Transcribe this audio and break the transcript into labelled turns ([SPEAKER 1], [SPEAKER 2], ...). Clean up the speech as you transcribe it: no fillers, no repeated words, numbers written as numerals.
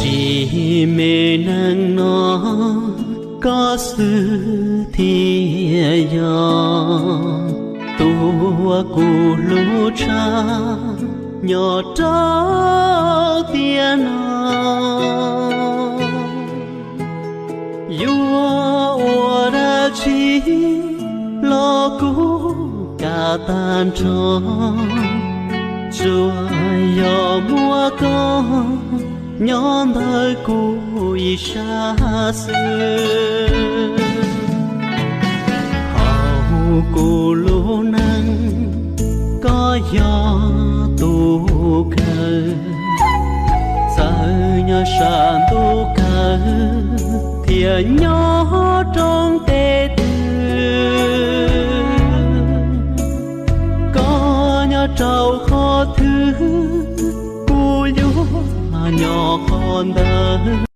[SPEAKER 1] chỉ mê nắng nó có sự thiên tua cù lũ cha nhỏ trao tiền vua ua đã chi lo cũ cả tan tròn chúa yo mua con nhón đời cùi xa xưa hậu cù lũ nắng có gió tu cờ giờ nhớ sàn tu cờ thì nhỏ trong tê tư có nhớ trâu khó thứ cu nhỏ con đời